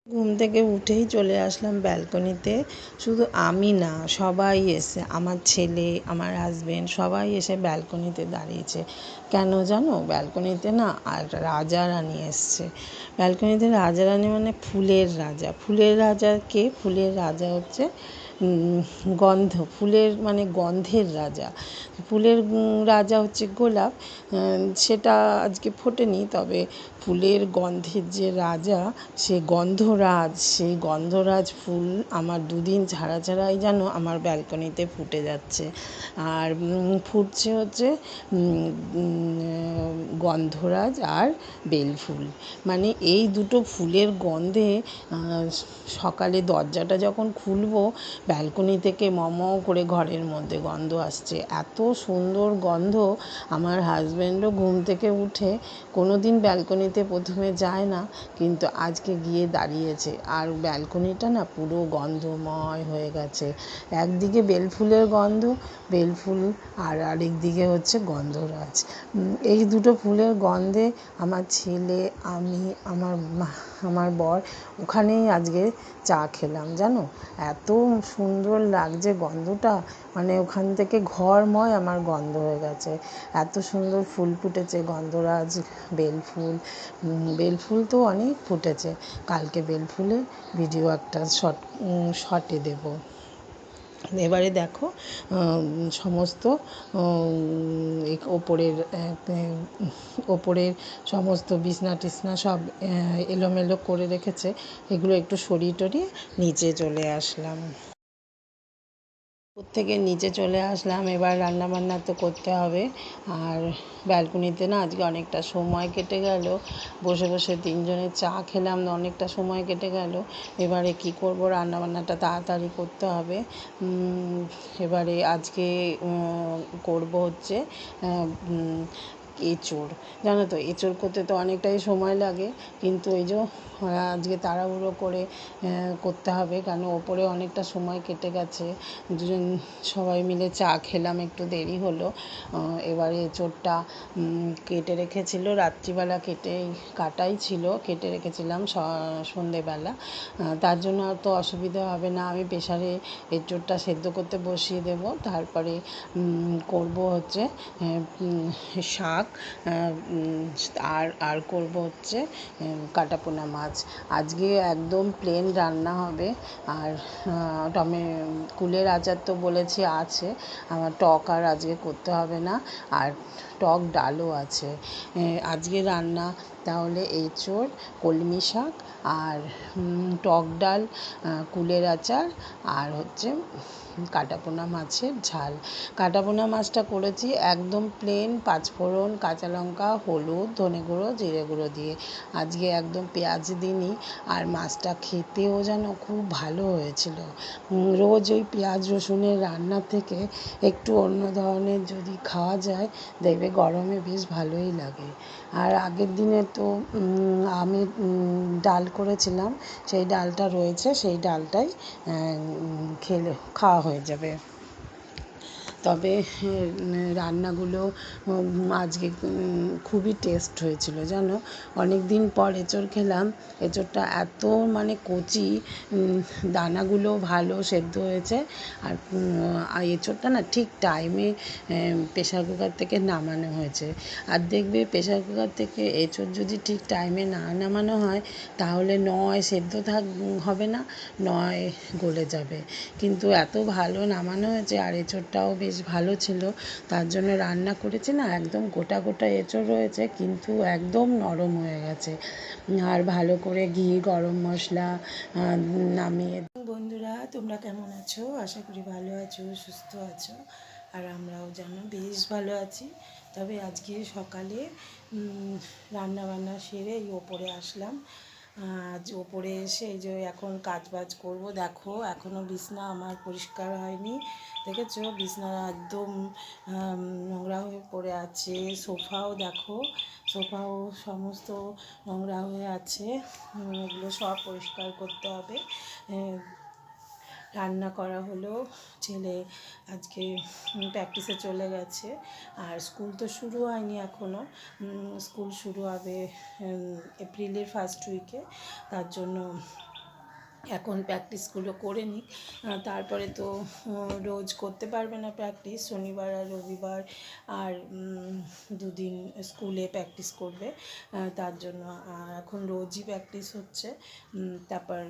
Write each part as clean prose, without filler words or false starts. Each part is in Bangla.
ঘুম থেকে উঠেই চলে আসলাম ব্যালকনিতে। শুধু আমি না, সবাই এসে, আমার ছেলে, আমার হাজবেন্ড সবাই এসে ব্যালকনিতে দাঁড়িয়েছে। কেন জানো? ব্যালকনিতে না আর রাজা রানী এসছে। ব্যালকনিতে রাজা রানী মানে ফুলের রাজা। ফুলের রাজা কে? ফুলের রাজা হচ্ছে গন্ধ, ফুলের মানে গন্ধের রাজা। ফুলের রাজা হচ্ছে গোলাপ। সেটা আজকে ফোটেনি, তবে ফুলের গন্ধের যে রাজা, সে গন্ধরাজ, সেই গন্ধরাজ ফুল আমার দুদিন ছাড়া ছাড়াই যেন আমার ব্যালকনিতে ফুটে যাচ্ছে। আর ফুটছে হচ্ছে গন্ধরাজ আর বেলফুল। মানে এই দুটো ফুলের গন্ধে সকালে দরজাটা যখন খুলবো, ব্যালকনি থেকে মম করে ঘরের মধ্যে গন্ধ আসছে। এত সুন্দর গন্ধ! আমার হাজব্যান্ডও ঘুম থেকে উঠে কোনো দিন ব্যালকনিতে প্রথমে যায় না, কিন্তু আজকে গিয়ে দাঁড়িয়েছে। আর ব্যালকনিটা না পুরো গন্ধময় হয়ে গেছে। একদিকে বেলফুলের গন্ধ, বেলফুল, আর আরেক দিকে হচ্ছে গন্ধরাজ। এই দুটো ফুলের গন্ধে আমার ছেলে, আমি, আমার বর ওখানেই আজকে চা খেলাম। জানো, এত সুন্দর লাগছে গন্ধটা, মানে ওখান থেকে ঘরময় আমার গন্ধ হয়ে গেছে। এত সুন্দর ফুল ফুটেছে, গন্ধরাজ, বেলফুল। বেলফুল তো অনেক ফুটেছে। কালকে বেলফুলের ভিডিও একটা শর্টে দেব। এবারে দেখো সমস্ত ওপরের সমস্ত বিছনা টিছনা সব এলোমেলো করে রেখেছে। এগুলো একটু সরিয়ে টরিয়ে নিচে চলে আসলাম। উপর থেকে নিচে চলে আসলাম। এবার রান্নাবান্না তো করতে হবে। আর ব্যালকনিতে না আজকে অনেকটা সময় কেটে গেল, বসে বসে তিনজনে চা খেলাম, অনেকটা সময় কেটে গেল। এবারে কি করব, রান্নাবান্নাটা তাড়াতাড়ি করতে হবে। এবারে আজকে করব হচ্ছে এঁচোড়। জানো তো, এঁচোড় করতে তো অনেকটাই সময় লাগে, কিন্তু এই যে আজকে তাড়াহুড়ো করে করতে হবে, কারণ ওপরে অনেকটা সময় কেটে গেছে। দুজন সবাই মিলে চা খেলাম, একটু দেরি হলো। এবারে এঁচোড়টা কেটে রেখেছিল রাত্রিবেলা, কাটাই ছিল, কেটে রেখেছিলাম সন্ধেবেলা। তার জন্য আর তো অসুবিধা হবে না। আমি প্রেসারে এঁচোড়টা সেদ্ধ করতে বসিয়ে দেব। তারপরে করব হচ্ছে শাক, আর করব হচ্ছে কাটাপোনা মাছ। আজকে একদম প্লেন রান্না হবে। আর কুলের আচার তো বলেছি আছে, আমার টক আর আজকে করতে হবে না। আর টক ডালও আছে। আজকে রান্না তাহলে এঁচোড়, কলমি শাক, আর টক ডাল, কুলের আচার, আর হচ্ছে কাটাপোনা মাছের ঝাল। কাটাপোনা মাছটা করেছি একদম প্লেন, পাঁচফোড়ন, কাঁচা লঙ্কা, হলুদ, ধনে গুঁড়ো, জিরে গুঁড়ো দিয়ে। আজকে একদম পেঁয়াজ দিইনি। আর মাছটা খেতেও যেন খুব ভালো হয়েছিল। রোজ ওই পেঁয়াজ রসুনের রান্না থেকে একটু অন্য ধরনের যদি খাওয়া যায়, দেখবে গরমে বেশ ভালোই লাগে। আর আগের দিনে তো আমি ডাল করেছিলাম, সেই ডালটা রয়েছে, সেই ডালটাই খাওয়া হয়ে যাবে। তবে রান্নাগুলো আজকে খুবই টেস্ট হয়েছিল। জানো, অনেক দিন পর এঁচোড় খেলাম। এঁচোড়টা এত মানে কচি, দানাগুলো ভালো সেদ্ধ হয়েছে। আর এঁচোড়টা না ঠিক টাইমে প্রেসার কুকার থেকে নামানো হয়েছে। আর দেখবে প্রেসার কুকার থেকে এঁচোড় যদি ঠিক টাইমে না নামানো হয়, তাহলে নয় সেদ্ধ হবে না, নয় গলে যাবে। কিন্তু এত ভালো নামানো হয়েছে, আর এঁচোড়টাও বেশ ভালো ছিল। তার জন্য রান্না করেছি না, একদম গোটা গোটা এঁচোড় রয়েছে, কিন্তু একদম নরম হয়ে গেছে। আর ভালো করে ঘি, গরম মশলা নামিয়ে। বন্ধুরা, তোমরা কেমন আছো? আশা করি ভালো আছো, সুস্থ আছো। আর আমরাও যেন বেশ ভালো আছি। তবে আজকে সকালে রান্নাবান্না সেরে এই ওপরে আসলাম। আজ ওপরে এসে এই যে এখন কাজবাজ করব। দেখো, এখনও বিছনা আমার পরিষ্কার হয়নি। দেখেছো, বিছনা একদম নোংরা হয়ে পড়ে আছে। সোফাও দেখো, সোফাও সমস্ত নোংরা হয়ে আছে। এগুলো সব পরিষ্কার করতে হবে। রান্না করা হলো। ছেলে আজকে প্র্যাকটিসে চলে গেছে। আর স্কুল তো শুরু হয়নি এখনও। স্কুল শুরু হবে এপ্রিলের ফার্স্ট উইকে। তার জন্য এখন প্র্যাকটিসগুলো করে নিই, তারপরে তো রোজ করতে পারবে না প্র্যাকটিস, শনিবার আর রবিবার আর দুদিন স্কুলে প্র্যাকটিস করবে, তার জন্য এখন রোজই প্র্যাকটিস হচ্ছে। তারপর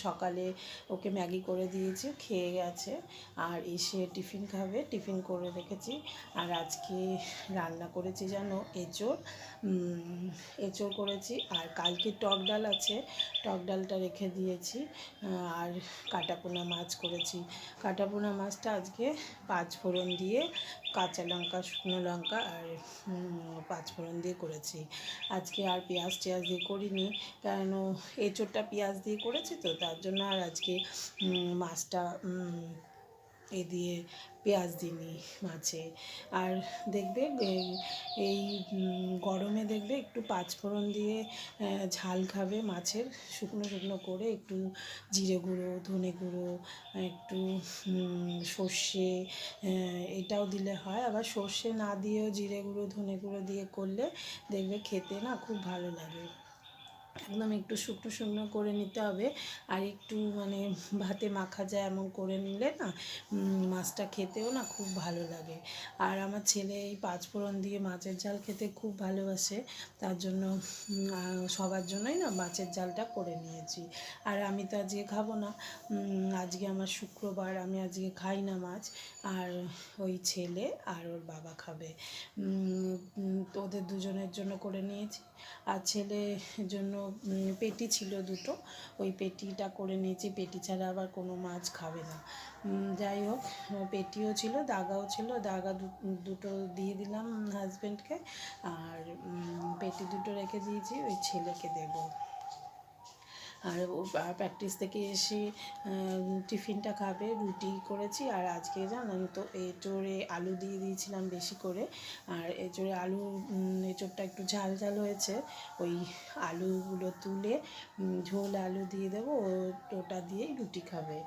সকালে ওকে ম্যাগি করে দিয়েছি, খেয়ে গেছে, আর এসে টিফিন খাবে, টিফিন করে রেখেছি। আর আজকে রান্না করেছি জানো এঁচোড়, এঁচোড় করেছি, আর কালকে টক ডাল আছে, টক ডালটা রেখে দিয়েছি, আর কাটাপোনা মাছ করেছি। কাটাপোনা মাছটা আজকে পাঁচফোড়ন দিয়ে, কাঁচা লঙ্কা, শুকনো লঙ্কা আর পাঁচফোড়ন দিয়ে করেছি। আজকে আর পেঁয়াজ টেয়াজ দিয়ে করিনি, কারণ এঁচোড়টা পেঁয়াজ দিয়ে করেছি তো, তার জন্য আর আজকে মাছটা দিয়ে পেঁয়াজ দিইনি মাছে। আর দেখবে এই গরমে দেখবে একটু পাঁচফোড়ন দিয়ে ঝাল খাবে মাছের, শুকনো শুকনো করে একটু জিরে গুঁড়ো, ধনে গুঁড়ো, একটু সর্ষে, এটাও দিলে হয়। আবার সর্ষে না দিয়েও জিরে গুঁড়ো, ধনে গুঁড়ো দিয়ে করলে দেখবে খেতে না খুব ভালো লাগে। একদম একটু শুকনো শুকনো করে নিতে হবে, আর একটু মানে ভাতে মাখা যায় এমন করে নিলে না মাছটা খেতেও না খুব ভালো লাগে। আর আমার ছেলে এই পাঁচফোড়ন দিয়ে মাছের ঝাল খেতে খুব ভালোবাসে, তার জন্য সবার জন্যই না মাছের ঝালটা করে নিয়েছি। আর আমি তো আজকে খাবো না, আজকে আমার শুক্রবার, আমি আজকে খাই না মাছ, আর ওই ছেলে আর ওর বাবা খাবে, তো ওদের দুজনের জন্য করে নিয়েছি। আর ছেলের জন্য পেটি ছিল দুটো, ওই পেটিটা করে নিয়েছি, পেটি ছাড়া আবার কোনো মাছ খাবে না। যাই হোক, পেটিও ছিল, দাগাও ছিল, দাগা দুটো দিয়ে দিলাম হাজব্যান্ডকে, আর পেটি দুটো রেখে দিয়েছি, ওই ছেলেকে দেবো। আর ও প্র্যাকটিস থেকে এসে টিফিনটা খাবে, রুটি করেছি। আর আজকে জানেন তো এঁচোড়ে আলু দিয়ে দিয়েছিলাম বেশি করে, আর এঁচোড়ে আলু, এঁচোড়টা একটু ঝাল ঝাল হয়েছে, ওই আলুগুলো তুলে ঝোল আলু দিয়ে দেবো, ওটা দিয়েই রুটি খাবে।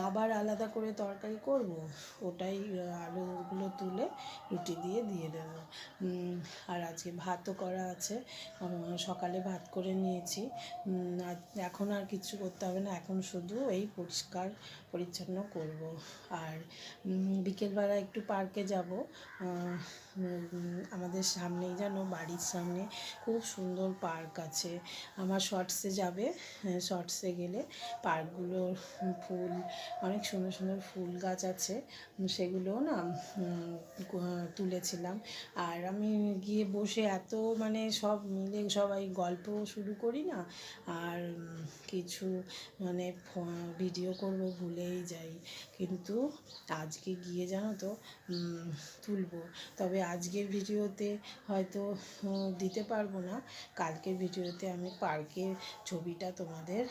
আবার আলাদা করে তরকারি করব, ওটাই আলুগুলো তুলে রুটি দিয়ে দিয়ে দেবো। আর আজকে ভাতও করা আছে, সকালে ভাত করে নিয়েছি, এখন আর কিছু করতে হবে না, এখন শুধু এই পরিষ্কার পরিচ্ছন্ন করব। আর বিকেলবেলা একটু পার্কে যাব, আমাদের সামনেই যেন, বাড়ির সামনে খুব সুন্দর পার্ক আছে। আমার শর্টসে যাবে, শর্টসে গেলে পার্কগুলোর ফুল, অনেক সুন্দর সুন্দর ফুল গাছ আছে, সেগুলোও না তুলেছিলাম। আর আমি গিয়ে বসে এত মানে সব মিলে সবাই গল্প শুরু করি না, আর কিছু মানে ভিডিও করব ভুলেই যাই, কিন্তু আজকে গিয়ে জানো তো তুলবো। তবে আজকের ভিডিওতে হয়তো দিতে পারবো না, কালকের ভিডিওতে আমি পার্কের ছবিটা তোমাদের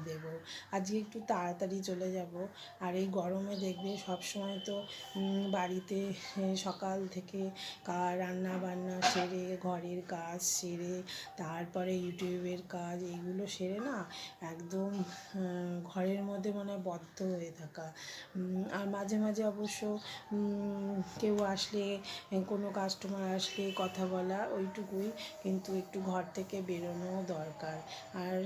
দেব। আজকে একটু তাড়াতাড়ি চলে যাব, আর এই গরমে দেখবে সবসময় তো বাড়িতে সকাল থেকে রান্না বান্না সেরে, ঘরের কাজ সেরে, তারপরে ইউটিউবের কাজ, এইগুলো সেরে না একদম ঘরের মধ্যে মানে বদ্ধ হয়ে থাকা। আর মাঝে মাঝে অবশ্য কেউ আসলে, কোনো কাস্টমার আসলে কথা বলা, ওইটুকুই, কিন্তু একটু ঘর থেকে বেরোনোও দরকার। আর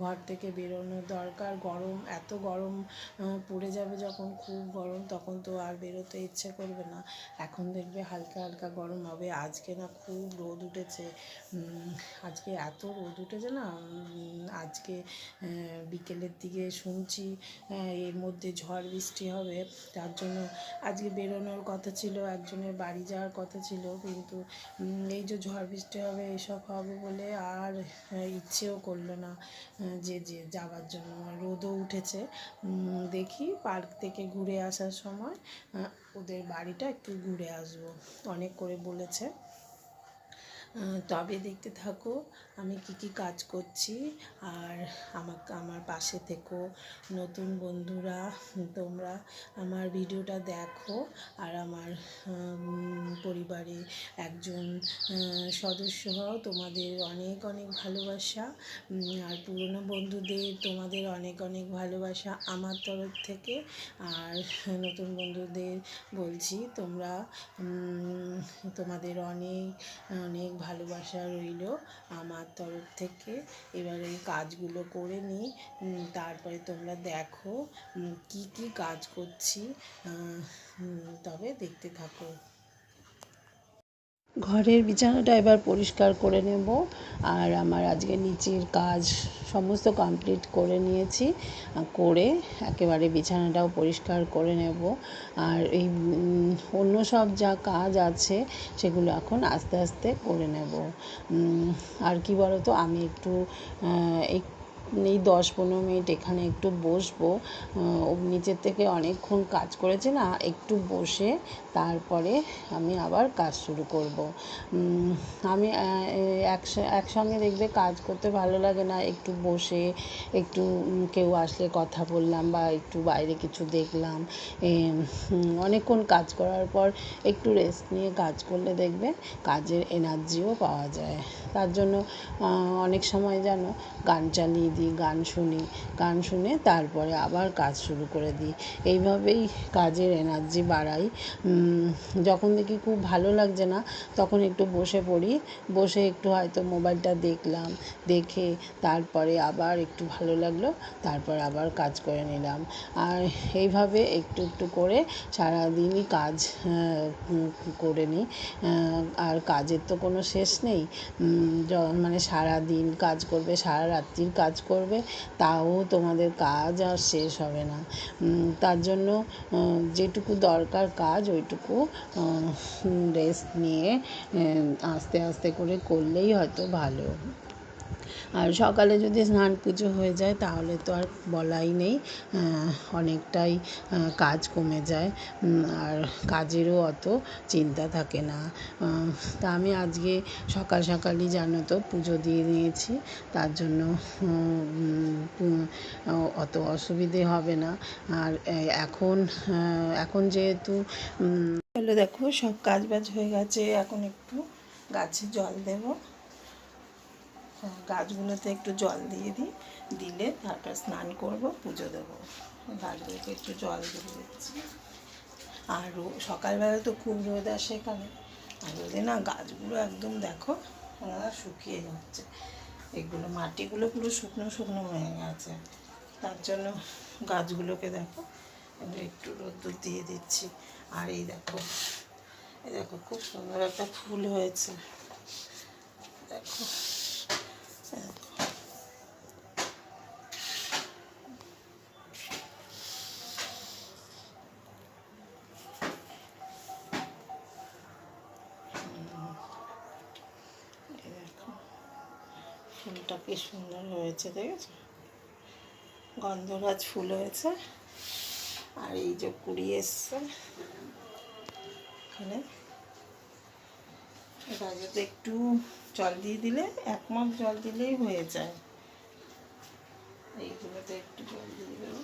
ঘর থেকে বেরোনো দরকার, গরম, এত গরম পড়ে যাবে যখন, খুব গরম, তখন তো আর বেরোতে ইচ্ছে করবে না। এখন দেখবে হালকা হালকা গরম হবে। আজকে না খুব রোদ উঠেছে, আজকে এত রোদ উঠেছে না, আজকে বিকেলের দিকে শুনছি এর মধ্যে ঝড় বৃষ্টি হবে, তার জন্য আজকে বেরোনোর কথা ছিল, একজনের বাড়ি যাওয়ার কথা ছিল, কিন্তু এই যে ঝড় বৃষ্টি হবে এসব হবে বলে আর ইচ্ছেও করলো না যে যাওয়ার জন্য। রোদও উঠেছে, দেখি পার্ক থেকে ঘুরে আসার সময় ওদের বাড়িটা একটু ঘুরে আসবো, অনেক করে বলেছে। তবে দেখতে থাকো আমি কি কি কাজ করছি, আর আমার পাশে থেকো। নতুন বন্ধুরা তোমরা আমার ভিডিওটা দেখো, আর আমার পরিবারে একজন সদস্য হও। তোমাদের অনেক অনেক ভালোবাসা, আর পুরনো বন্ধুদের তোমাদের অনেক অনেক ভালোবাসা আমার তরফ থেকে। আর নতুন বন্ধুদের বলছি, তোমরা তোমাদের অনেক অনেক ভালোবাসা রইল আমার তরফ থেকে। এবারে কাজগুলো করে নিই, তারপরে তোমরা দেখো কি কি কাজ করছি, তবে দেখতে থাকো। ঘরের বিছানাটা এবার পরিষ্কার করে নেব। আর আমার আজকে নিচের কাজ সমস্ত কমপ্লিট করে নিয়েছি, করে একেবারে বিছানাটাও পরিষ্কার করে নেব। আর এই অন্য সব যা কাজ আছে সেগুলো এখন আস্তে আস্তে করে নেব। আর কি বলো তো, আমি একটু এই 10-15 মিনিট এখানে একটু বসবো। নিচের থেকে অনেকক্ষণ কাজ করেছি না, একটু বসে তারপরে আমি আবার কাজ শুরু করব। আমি একসঙ্গে দেখবে কাজ করতে ভালো লাগে না, একটু বসে একটু কেউ আসলে কথা বললাম বা একটু বাইরে কিছু দেখলাম। অনেকক্ষণ কাজ করার পর একটু রেস্ট নিয়ে কাজ করলে দেখবে কাজের এনার্জিও পাওয়া যায়। তার জন্য অনেক সময় জানো গান চালিয়ে দিই, গান শুনে তারপরে আবার কাজ শুরু করে দিই। এইভাবেই কাজের এনার্জি বাড়াই। যখন দেখি খুব ভালো লাগছে না তখন একটু বসে পড়ি, বসে একটু হয়তো মোবাইলটা দেখলাম, দেখে তারপরে আবার একটু ভালো লাগলো, তারপর আবার কাজ করে নিলাম। আর এইভাবে একটু একটু করে সারাদিনই কাজ করে নিই। আর কাজের তো কোনো শেষ নেই, মানে সারাদিন কাজ করবে, সারা রাত্রির কাজ করবে, তাও তোমাদের কাজ আর শেষ হবে না। তার জন্য যেটুকু দরকার কাজ ওইটুকু রেস্ট নিয়ে আস্তে আস্তে করে করলেই হয়তো ভালো। আর সকালে যদি স্নান পুজো হয়ে যায় তাহলে তো আর বলাই নেই, অনেকটাই কাজ কমে যায়, আর কাজেরও অত চিন্তা থাকে না। তা আমি আজকে সকাল সকালই জানো তো পুজো দিয়ে নিয়েছি, তার জন্য অত অসুবিধে হবে না। আর এখন যেহেতু চলো দেখো সব কাজ বাজ হয়ে গেছে, এখন একটু গাছে জল দেবো। গাছগুলোতে একটু জল দিয়ে দিই, দিলে তারপর স্নান করব, পুজো দেবো। গাছগুলোকে একটু জল দিয়ে দিচ্ছি। আর সকালবেলা তো খুব রোদ আসে এখানে, আর রোদে না গাছগুলো একদম দেখো শুকিয়ে যাচ্ছে, এগুলো মাটিগুলো পুরো শুকনো শুকনো হয়ে গেছে। তার জন্য গাছগুলোকে দেখো একটু রোদ্দুর দিয়ে দিচ্ছি। আর এই দেখো খুব সুন্দর একটা ফুল হয়েছে, দেখো ফুলটা কি সুন্দর হয়েছে, দেখেছো? গন্ধরাজ ফুল হয়েছে। আর এই যে কুড়ি এসছে এখানে, গাছেতে একটু জল দিয়ে দিলে, 1 মগ জল দিলেই হয়ে যায়। এইগুলোতে একটু জল দিয়ে দেবো।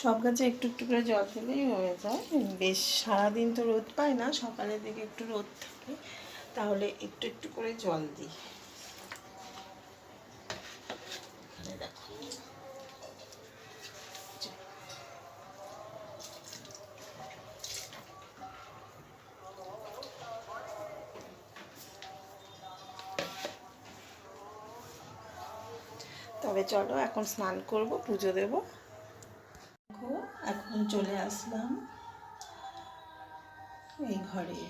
সব গাছে একটু একটু করে জল দিলেই হয়ে যায়। বেশ সারাদিন তো রোদ পায় না, সকালের দিকে একটু রোদ থাকে, তাহলে একটু একটু করে জল দিই। দেখো তবে চলো এখন স্নান করব, পুজো দেব। এখন চলে আসলাম এই ঘরে,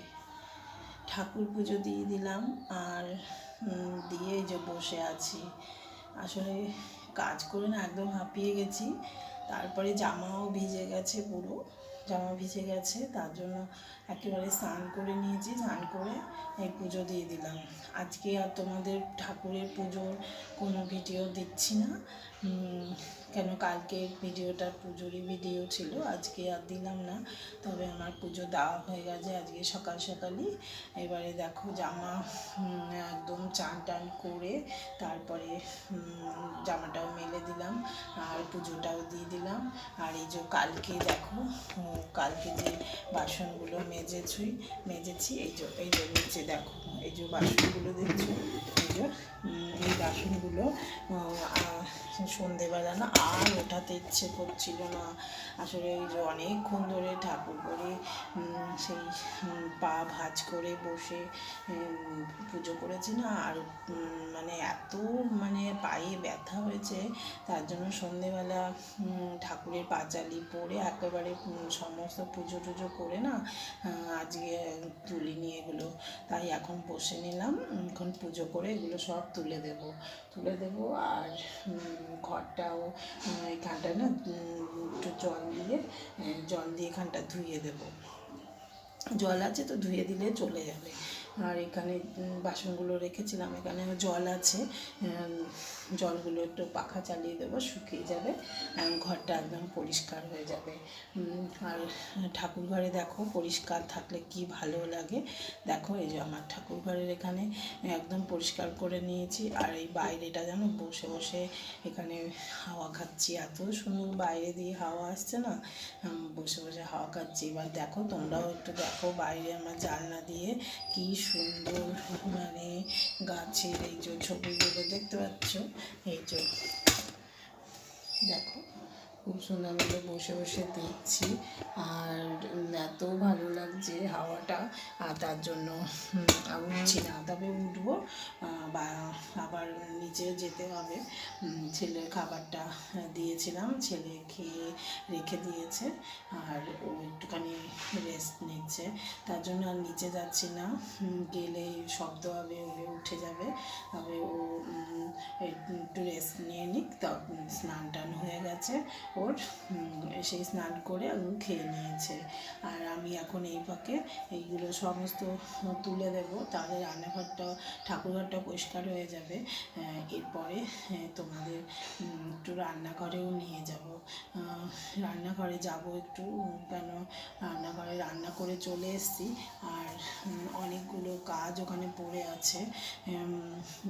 ঠাকুর পুজো দিয়ে দিলাম, আর দিয়ে যে বসে আছি। আসলে কাজ করে না একদম হাঁপিয়ে গেছি, তারপরে জামাও ভিজে গেছে, পুরো জামা ভিজে গেছে, তার জন্য একেবারে স্নান করে নিয়েছি। স্নান করে এই পুজো দিয়ে দিলাম। আজকে আর তোমাদের ঠাকুরের পুজোর কোনো ভিডিও দিচ্ছি না, কেন কালকে ভিডিওটা পুজোরই ভিডিও ছিল, আজকে আর দিলাম না। তবে আমার পুজো দেওয়া হয়ে গেছে আজকে সকাল সকালই। এবারে দেখো জামা একদম চান টান করে তারপরে জামাটাও মেলে দিলাম, আর পুজোটাও দিয়ে দিলাম। আর এই যে কালকে দেখো, কালকে যে বাসনগুলো মেজেছি, এই যে নিচে দেখো, এই যে বাসনগুলো দেখছো, এই বাসনগুলো সন্ধেবেলা না আর ওঠাতে ইচ্ছে করছিল না। আসলে ওই যে অনেকক্ষণ ধরে ঠাকুর করে সেই পা ভাঁজ করে বসে পুজো করেছি না, আর মানে এত মানে পায়ে ব্যথা হয়েছে, তার জন্য সন্ধেবেলা ঠাকুরের পাঁচালি পরে একেবারে সমস্ত পুজো টুজো করে না আজকে তুলিনি এগুলো। তাই এখন বসে নিলাম, এখন পুজো করে এগুলো সব তুলে দেবো। আর ঘরটাও এখানটা না একটু জল দিয়ে এখানটা ধুয়ে দেবো। জল আছে তো ধুয়ে দিলে চলে যাবে। আর এখানে বাসনগুলো রেখেছিলাম, এখানেও জল আছে, জলগুলো একটু পাখা চালিয়ে দেবো, শুকিয়ে যাবে, ঘরটা একদম পরিষ্কার হয়ে যাবে। আর ঠাকুর ঘরে দেখো পরিষ্কার থাকলে কি ভালো লাগে। দেখো এই যে আমার ঠাকুর ঘরের এখানে একদম পরিষ্কার করে নিয়েছি। আর এই বাইরেটা যেন বসে বসে এখানে হাওয়া খাচ্ছি, এত সুন্দর বাইরে দিয়ে হাওয়া আসছে না, বসে বসে হাওয়া খাচ্ছি। এবার দেখো তোমরাও একটু দেখো বাইরে আমার জানলা দিয়ে কি সুন্দর মানে গাছের এই যে ছবিগুলো দেখতে পাচ্ছ, এই যে দেখো খুব সুন্দরভাবে বসে বসে দেখছি। আর এত ভালো লাগছে হাওয়াটা, আর তার জন্য উঠছি না, তবে উঠবো, বা আবার নিচে যেতে হবে। ছেলের খাবারটা দিয়েছিলাম, ছেলে খেয়ে রেখে দিয়েছে, আর ও একটুখানি রেস্ট নিচ্ছে, তার জন্য আর নিচে যাচ্ছি না। গেলে শব্দ হবে, ও উঠে যাবে, তবে ও একটু রেস্ট নিয়ে নিক। তখন স্নান টান হয়ে গেছে ওর, সেই স্নান করে ও খেয়ে নিয়েছে। আর আমি এখন এই ফাঁকে এইগুলো সমস্ত তুলে দেবো, তাহলে রান্নাঘরটা ঠাকুরঘরটা পরিষ্কার হয়ে যাবে। এরপরে তোমাদের একটু রান্নাঘরেও নিয়ে যাব, রান্নাঘরে যাব একটু, কেন রান্নাঘরে রান্না করে চলে এসেছি, আর অনেকগুলো কাজ ওখানে পড়ে আছে।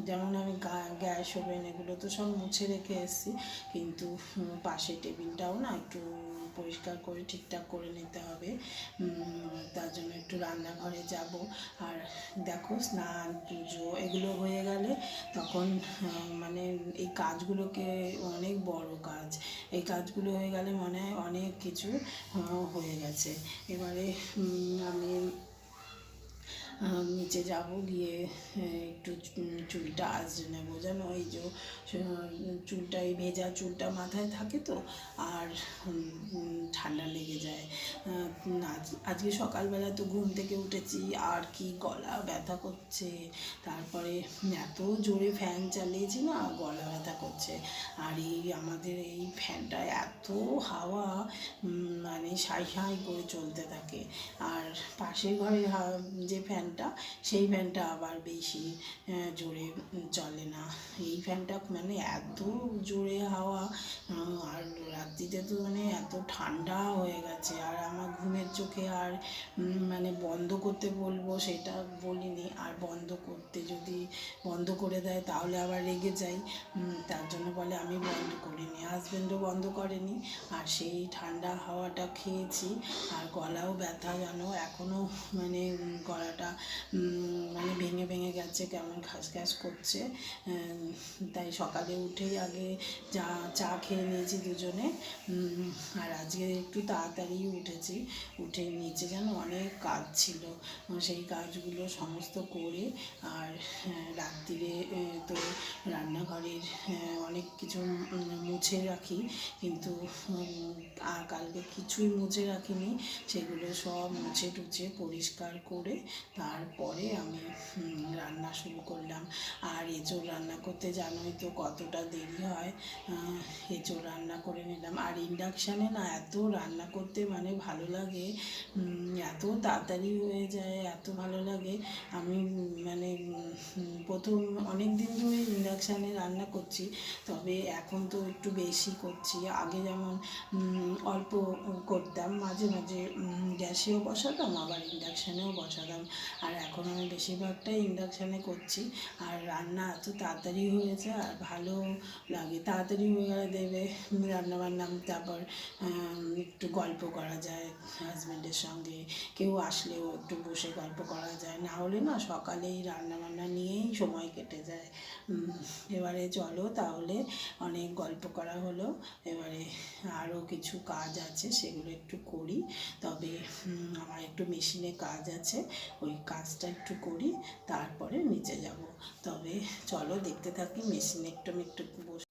যেমন আমি গ্যাস ওভেন এগুলো তো সব মুছে রেখে এসেছি, কিন্তু পাশে টেবিলটাও না একটু পরিষ্কার করে ঠিকঠাক করে নিতে হবে, তার জন্য একটু রান্নাঘরে যাব। আর দেখো স্নান পুজো এগুলো হয়ে গেলে তখন মানে এই কাজগুলোকে অনেক বড় কাজ, এই কাজগুলো হয়ে গেলে মনে হয় অনেক কিছু হয়ে গেছে। এবারে আমি নিচে যাব, গিয়ে একটু চুলটা আঁচড়ে নেবো, যেন এই যে চুলটা এই ভেজা চুলটা মাথায় থাকে তো, আর ঠান্ডা লেগে যায়। আজকে সকালবেলা তো ঘুম থেকে উঠেছি আর কি গলা ব্যথা করছে, তারপরে এত জোরে ফ্যান চালিয়েছি না, গলা ব্যথা করছে। আর এই আমাদের এই ফ্যানটা এত হাওয়া মানে সাই সাই করে চলতে থাকে, আর পাশের ঘরে যে ফ্যানটা, সেই ফ্যানটা আবার বেশি জোরে চলে না। এই ফ্যানটা মানে এত জোরে হাওয়া, আর রাত্রিতে তো মানে এত ঠান্ডা হয়ে গেছে। আর আমার ঘুমের চোখে আর মানে বন্ধ করতে বলবো সেটা বলিনি, আর বন্ধ করে দেয় তাহলে আবার রেগে যাই, তার জন্য বলে আমি বন্ধ করিনি, হাজব্যান্ডও বন্ধ করেনি। আর সেই ঠান্ডা হাওয়াটা খেয়েছি, আর গলাও ব্যথা যেন এখনও মানে গলাটা মানে ভেঙে ভেঙে গেছে, কেমন খাসখ্যাস করছে। তাই সকালে উঠেই আগে চা খেয়ে নিয়েছি দুজনে, আর আজকে একটু তাড়াতাড়ি উঠেছি, উঠে নিচে যেন অনেক কাজ ছিল, সেই কাজগুলো সমস্ত করে, আর রাত্রিরে তো রান্নাঘরের অনেক কিছু মুছে রাখি, কিন্তু কালকে কিছুই মুছে রাখিনি, সেগুলো সব মুছে টুছে পরিষ্কার করে তারপরে আমি রান্না শুরু করলাম। আর এঁচোড় রান্না করতে জানোই তো কতটা দেরি হয়, এঁচোড় রান্না করে নিলাম। আর ইন্ডাকশানে না এত রান্না করতে মানে ভালো লাগে, এত তাড়াতাড়ি হয়ে যায়, এত ভালো লাগে। আমি মানে প্রথম অনেক দিন ধরে ইন্ডাকশানে রান্না করছি, তবে এখন তো একটু বেশি করছি। আগে যেমন অল্প করতাম, মাঝে মাঝে গ্যাসেও বসাতাম, আবার ইন্ডাকশানেও বসাতাম, আর এখন আমি বেশিরভাগটাই ইন্ডাকশানে করছি। আর রান্না এত তাড়াতাড়ি হয়েছে আর ভালো লাগে, তাড়াতাড়ি হয়ে গেলে দেবে রান্নাবান্না, তারপর একটু গল্প করা যায় হাজব্যান্ডের সঙ্গে, কেউ আসলেও একটু বসে গল্প করা যায়, না হলে না সকালেই রান্নাবান্না নিয়েই সময় কেটে যায়। এবারে চলো তাহলে, অনেক গল্প করা হলো, এবারে আরও কিছু কাজ আছে সেগুলো একটু করি, তবে আমার একটু মেশিনে কাজ আছে, ওই কাজটা একটু করি, তারপরে নিচে যাব। তবে চলো দেখতে থাকি, মেশিনে একটু আমি একটু বসে